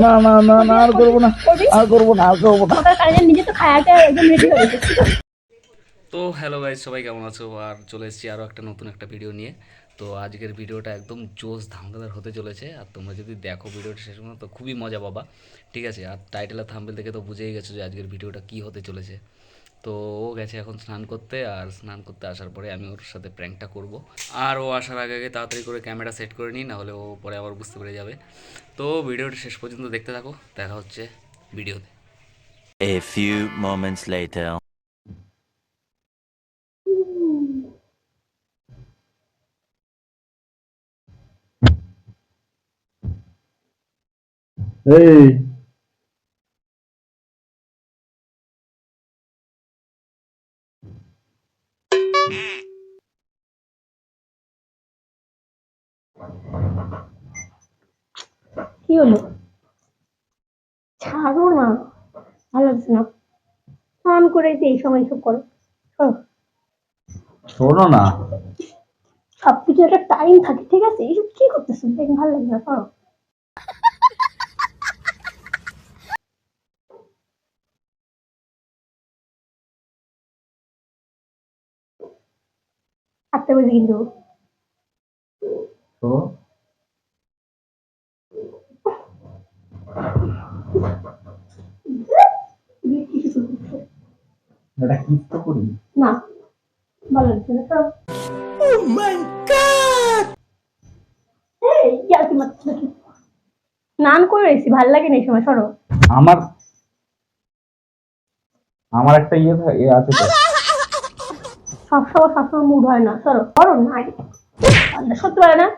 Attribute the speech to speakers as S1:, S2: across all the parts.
S1: না না না না আর করবো না আর করবো না আর করবো না।
S2: নিজে তো খায়াটা একদম রেডি হয়ে গেছে।
S3: তো হ্যালো গাইজ, সবাই কেমন আছো? আর চলে এসেছি আরও একটা নতুন একটা ভিডিও নিয়ে। তো আজকের ভিডিওটা একদম জোশ ধামাকাদার হতে চলেছে, আর তোমরা যদি দেখো ভিডিওটা শেষ পর্যন্ত তো খুবই মজা পাবা, ঠিক আছে? আর টাইটেল আর থাম্বনেল দেখে তো বুঝেই গেছো যে আজকের ভিডিওটা কী হতে চলেছে। তো ও গেছে এখন স্নান করতে, আর স্নান করতে আসার পরে আমি ওর সাথে প্র্যাঙ্কটা করব। আর ও আসার আগে আগে তাড়াতাড়ি করে ক্যামেরা সেট করে নিই, নাহলে ও পরে আবার বুঝতে পেরে যাবে। তো ভিডিওটা শেষ পর্যন্ত দেখতে থাকো, দেখা হচ্ছে ভিডিওতে।
S4: A few moments later.
S1: এই
S2: কি হলো? ছাড়ো না, ভালো লাগছে না। স্নান করে এসে এই সময় এসব করো। শোনো,
S1: শোনো না,
S2: সবকিছু একটা টাইম থাকে, ঠিক আছে? এইসব কি করতেছো? দেখ ভালো লাগে না, করো। আটটা বাজে কিন্তু।
S1: তো এটা কিস তো করি
S2: না, ভালো লাগছে না, করো। এই, কি আর কি মারছো নাকি? স্নান করে এসেছি, ভালো লাগে না এই সময়, সরো।
S1: আমার আমার একটা ইয়ে আছে তো।
S2: সবসময় মুড হয় না, সরো করো না। সত্যি পারে না,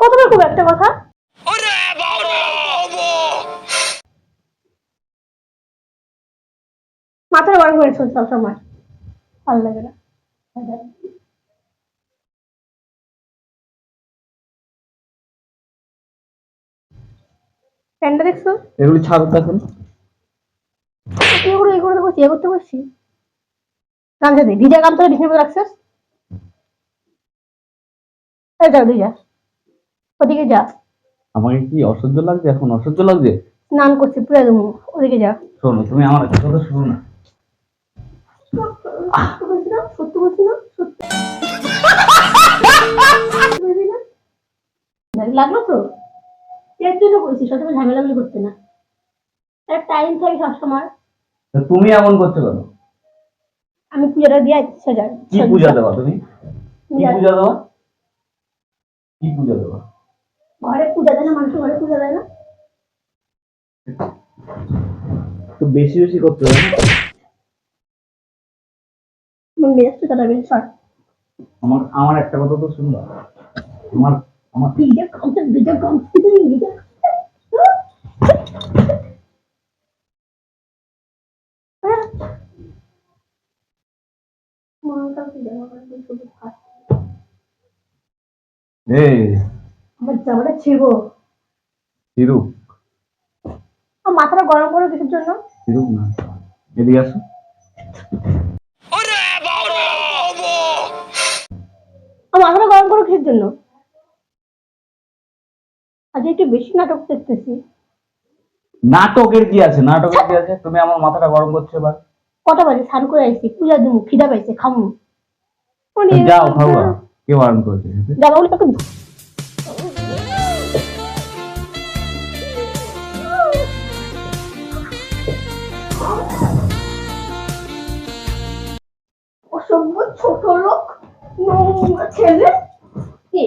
S2: কতবার খুব একটা কথা। মাথাটা গরম করে চলছে সবসময়, ভালো লাগে না। প্যান্টটা দেখছো?
S1: এগুলি ছাড়ো এখন।
S2: এগুলো তো করছি, এ করতে করছি। গামছা দিই, ভিজা গামছাটা বিছানার উপর রাখছিস। এই যাও, যা, ওদিকে যা।
S1: আমাকে কি অসহ্য লাগছে? এখন অসহ্য লাগছে?
S2: স্নান করছি পুরো একদম, ওদিকে যা।
S1: শোনো, তুমি আমার একটা কথা শোনো না।
S2: সত্যি বলছি না, সত্যি বলছি না। লাগলো তো? এর জন্য বলছি সবসময় ঝামেলাগুলি করতে না, একটা টাইম থাকে সবসময়।
S1: তা তুমি এমন করছো কেন?
S2: আমি পূজাটা দিয়ে আসছি।
S1: কি পূজা দেবা তুমি? কি পূজা দেবা? কি পূজা দেবা?
S2: ঘরে পূজা দেয় না, মানুষের ঘরে পূজা দেয় না।
S1: তো বেশি বেশি করতে হবে না?
S2: মেজাজটা চালাবে, সর।
S1: আমার আমার একটা কথা তো শুনবা। আমার আমার
S2: ভিজা গামছা, ভিজা গামছা, ভিজা।
S1: এই
S2: আমার জামাটা ছিড়বো।
S1: তিরুক
S2: মাথাটা গরম করো কিসের জন্য?
S1: তিরুক না, এদিকে আসো।
S2: মাথাটা গরম করো কিসের জন্য? আজ একটু বেশি নাটক দেখতেছি।
S1: নাটকের কি আছে? নাটকের কি আছে? তুমি আমার মাথাটা গরম করছো এবার।
S2: কটা বাজে? স্নান করে আসছি, পূজা দিমু, খিদা পাইছে, খামু।
S1: যাও খাওয়া, কে বারণ করেছে?
S2: যাবা বলে তোকে অসভ্য ছোট লোক, নোংরা ছেলে। কি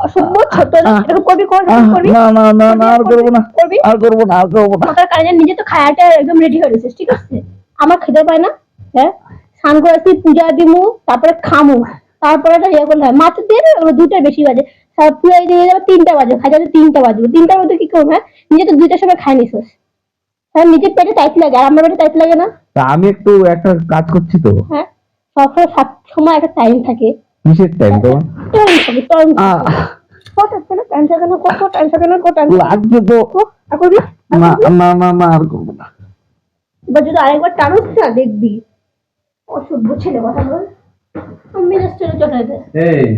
S2: অসভ্য ছোট লোক, এরকম করবি? করবি
S1: না না না না আর করবো না
S2: করবি?
S1: আর করবো না আর করবো না।
S2: মাথার কাজে নিজে তো খায়াটা একদম রেডি হয়ে গেছিস, ঠিক আছে? আমার খেতে পায় না, হ্যাঁ? স্নান করে আসি, পূজা দিমু, তারপরে খামু, তারপরে একটা ইয়ে করলে হয়। মাত্র দিয়ে ওগুলো 2টার বেশি বাজে, পূজা দিয়ে যাবে 3টা বাজে, খাইতে 3টা বাজবে। 3টার মধ্যে কি করবো? হ্যাঁ, নিজে তো 2টার সময় খাই নিছিস। হ্যাঁ, নিজের পেটে টাইট লাগে, আর আমার পেটে টাইট লাগে না।
S1: তা আমি একটু একটা কাজ করছি তো।
S2: হ্যাঁ, সবসময় সব সময় একটা টাইম থাকে।
S1: কিসের টাইম তোমার?
S2: টাইম থাকে, টাইম কত না, টাইম থাকে না, কত টাইম থাকে না, কত টাইম
S1: লাগছে তো।
S2: আর করবি
S1: না না না না আর করবো না।
S2: এবার যদি আরেকবার টানুস না, দেখবি অসভ্য ছেলে কথা বল, মেজাজ ছেলে চটাই দেয়।
S1: এই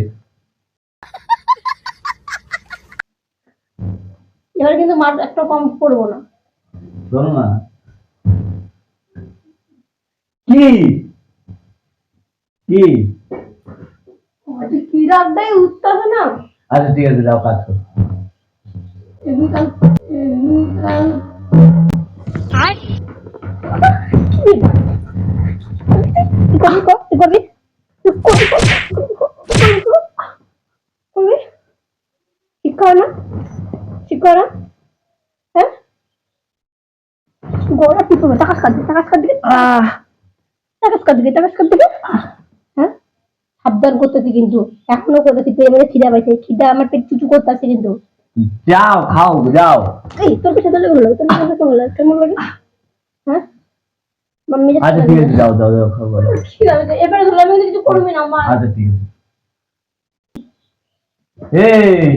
S2: এবার কিন্তু মার একটা কম পড়বো না।
S1: শোনো না, কি কি
S2: কি রাখদাই উত্তর না।
S1: আচ্ছা ঠিক আছে, যাও কাজ করো।
S2: শিক্ষা না, শিক্ষা না, হ্যাঁ গোড়া কি করবে? টাকা কাট দিকে, টাকা কাট দিকে, টাকা কাট দিকে, টাকা কাট দিকে। হ্যাঁ সাবধান করতেছি কিন্তু, এখনো করতেছি। তো এবারে খিদা পাইছে, খিদা আমার পেট চুচু করতেছে কিন্তু।
S1: যাও খাও, যাও।
S2: এই তোর কাছে তাহলে ভালো লাগে, তোর কাছে কেমন লাগে, কেমন লাগে? হ্যাঁ মাম্মি
S1: আচ্ছা ঠিক আছে, যাও যাও যাও, খাও যাও।
S2: খিদা পাইছে, এবারে ধরলে আমি কিছু করবি না মা।
S1: আচ্ছা ঠিক আছে। এই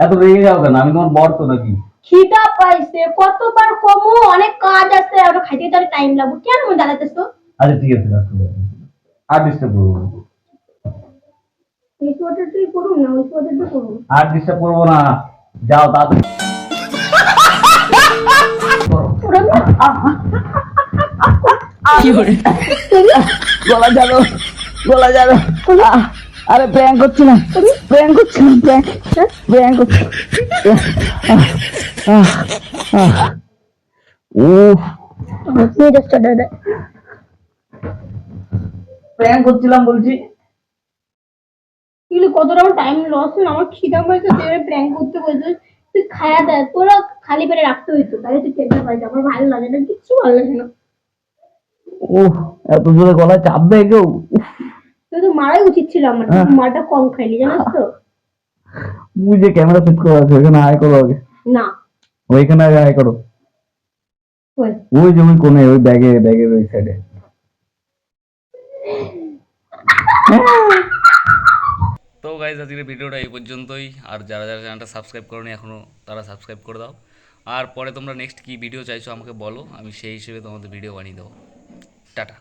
S1: এত রেগে যাও কেন? আমি তোমার বর তো নাকি?
S2: খিদা পাইছে, কতবার কমো, অনেক কাজ আছে, আর খাইতে তার টাইম লাগবে, কেন মন জ্বালাতেছ?
S1: আচ্ছা ঠিক আছে, কাজ করো। আর ডিস্টার্ব করবো না।
S2: এই সোয়াটারটাই করুন না, ওই সোয়াটারটা করুন।
S1: আর ডিস্টার্ব করবো না, যাও তাড়াতাড়ি।
S5: গলা যাবে, গলা যাবে। আরে প্র্যাঙ্ক করছি না, প্র্যাঙ্ক করছি না, প্র্যাঙ্ক করছি।
S1: প্র্যাঙ্ক করছিলাম বলছি।
S2: এগুলো কতটা টাইম লস না, আমার খিদা পাইছে, তুই প্র্যাঙ্ক করতে বলছিস, তুই খায়া দেয়, তোরা খালি পেটে রাখতে হইতো, তাহলে তুই টেবিল পাইছে। আমার ভালো লাগে না, কিচ্ছু ভালো লাগে না।
S5: এত জোরে গলায় চাপ দেয় কেউ?
S2: তুই তো মারাই উচিত ছিল আমার, মাটা কম খাইলি জানিস তো।
S5: মুই যে ক্যামেরা ফিট করা আছে ওইখানে আয় করো আগে।
S2: না
S5: ওইখানে আগে আয় করো।
S2: ওই
S5: ওই যে ওই কোণে, ওই ব্যাগের ওই সাইডে।
S3: তো গাইজ আজকের ভিডিওটা এই পর্যন্তই। আর যারা যারা চ্যানেলটা সাবস্ক্রাইব করোনি এখনও, তারা সাবস্ক্রাইব করে দাও। আর পরে তোমরা নেক্সট কী ভিডিও চাইছো আমাকে বলো, আমি সেই হিসেবে তোমাদের ভিডিও বানিয়ে দেবো। টাটা।